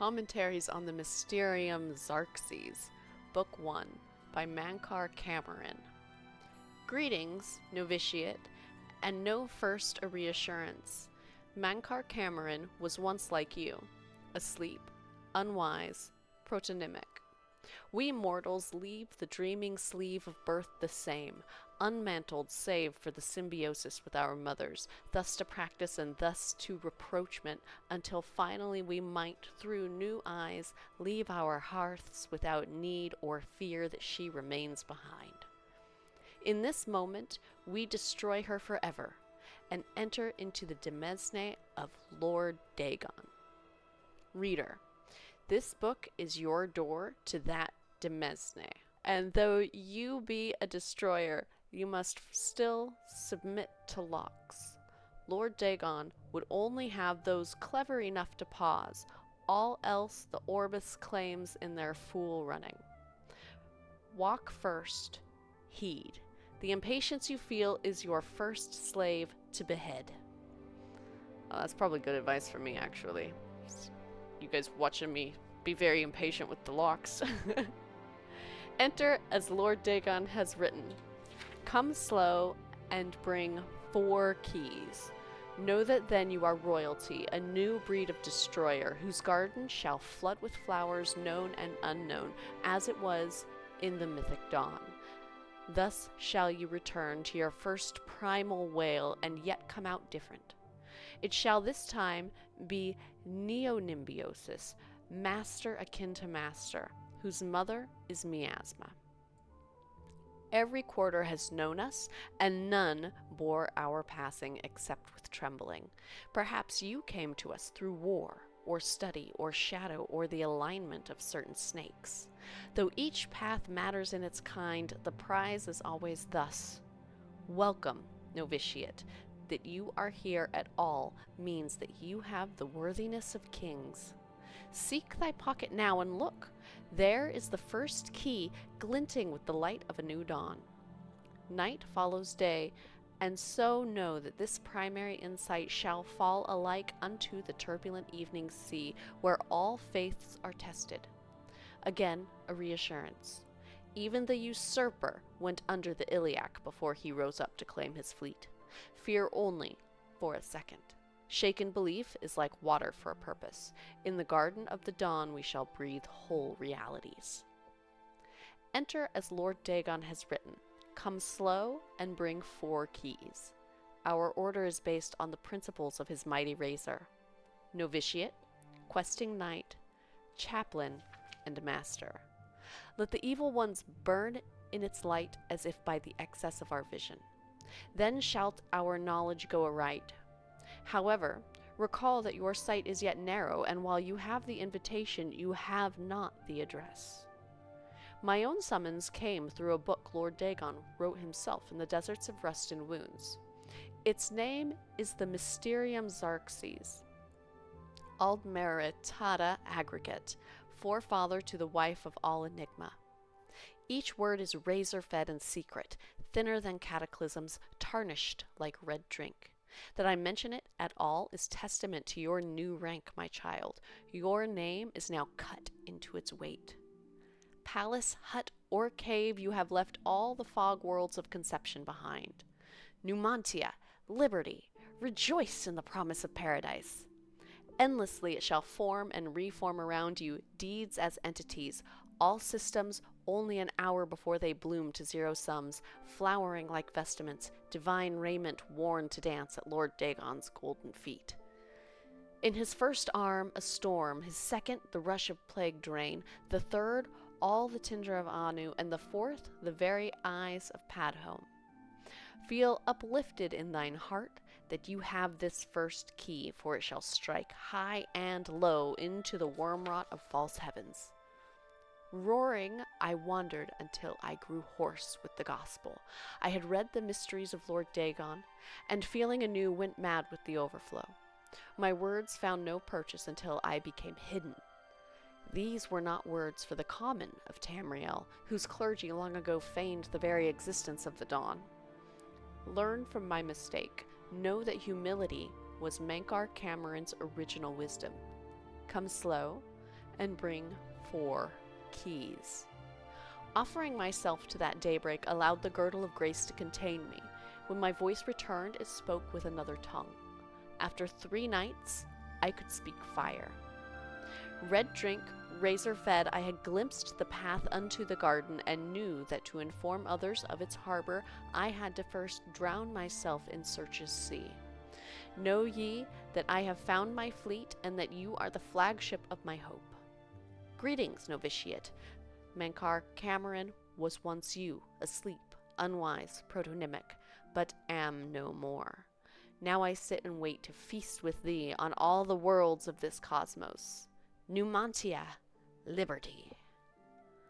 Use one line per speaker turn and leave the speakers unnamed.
Commentaries on the Mysterium Xarxes, Book 1, by Mankar Cameron. Greetings, novitiate, and know first a reassurance. Mankar Cameron was once like you, asleep, unwise, protonymic. We mortals leave the dreaming sleeve of birth the same, unmantled save for the symbiosis with our mothers, thus to practice and thus to reproachment, until finally we might, through new eyes, leave our hearths without need or fear that she remains behind. In this moment, we destroy her forever, and enter into the demesne of Lord Dagon. Reader, this book is your door to that demesne, and though you be a destroyer, you must still submit to locks. Lord Dagon would only have those clever enough to pause, all else the Orbis claims in their fool running. Walk first, heed. The impatience you feel is your first slave to behead. Oh, that's probably good advice for me, actually. You guys watching me be very impatient with the locks. Enter as Lord Dagon has written. Come slow and bring 4 keys. Know that then you are royalty, a new breed of destroyer, whose garden shall flood with flowers known and unknown, as it was in the Mythic Dawn. Thus shall you return to your first primal wail, and yet come out different. It shall this time be neonimbiosis, master akin to master, whose mother is miasma. Every quarter has known us, and none bore our passing except with trembling. Perhaps you came to us through war, or study, or shadow, or the alignment of certain snakes. Though each path matters in its kind, the prize is always thus. Welcome, novitiate. That you are here at all means that you have the worthiness of kings. Seek thy pocket now and look. There is the first key glinting with the light of a new dawn. Night follows day, and so know that this primary insight shall fall alike unto the turbulent evening sea, where all faiths are tested. Again, a reassurance. Even the usurper went under the iliac before he rose up to claim his fleet. Fear only for a second. Shaken belief is like water for a purpose. In the garden of the dawn we shall breathe whole realities. Enter as Lord Dagon has written. Come slow and bring 4 keys. Our order is based on the principles of his mighty razor. Novitiate, questing knight, chaplain, and master. Let the evil ones burn in its light as if by the excess of our vision. Then shalt our knowledge go aright. However, recall that your sight is yet narrow, and while you have the invitation, you have not the address. My own summons came through a book Lord Dagon wrote himself in the deserts of rust and wounds. Its name is the Mysterium Xarxes, Aldmeritada Aggregate, forefather to the wife of all enigma. Each word is razor-fed and secret, thinner than cataclysms, tarnished like red drink. That I mention it at all is testament to your new rank, my child. Your name is now cut into its weight. Palace, hut, or cave, you have left all the fog worlds of conception behind. Numantia, liberty, rejoice in the promise of paradise. Endlessly it shall form and reform around you, deeds as entities, all systems only an hour before they bloom to zero sums, flowering like vestments, divine raiment worn to dance at Lord Dagon's golden feet. In his first arm, a storm, his second, the rush of plagued rain, the third, all the tinder of Anu, and the fourth, the very eyes of Padhome. Feel uplifted in thine heart that you have this first key, for it shall strike high and low into the wormrot of false heavens. Roaring, I wandered until I grew hoarse with the gospel. I had read the mysteries of Lord Dagon, and feeling anew went mad with the overflow. My words found no purchase until I became hidden. These were not words for the common of Tamriel, whose clergy long ago feigned the very existence of the dawn. Learn from my mistake. Know that humility was Mankar Cameron's original wisdom. Come slow, and bring 4 keys. Offering myself to that daybreak allowed the girdle of grace to contain me. When my voice returned, it spoke with another tongue. After 3 nights, I could speak fire. Red drink, razor fed, I had glimpsed the path unto the garden, and knew that to inform others of its harbor, I had to first drown myself in Xarxes' sea. Know ye that I have found my fleet, and that you are the flagship of my hope. Greetings, novitiate. Mankar Cameron was once you, asleep, unwise, protonymic, but am no more. Now I sit and wait to feast with thee on all the worlds of this cosmos. Numantia, liberty.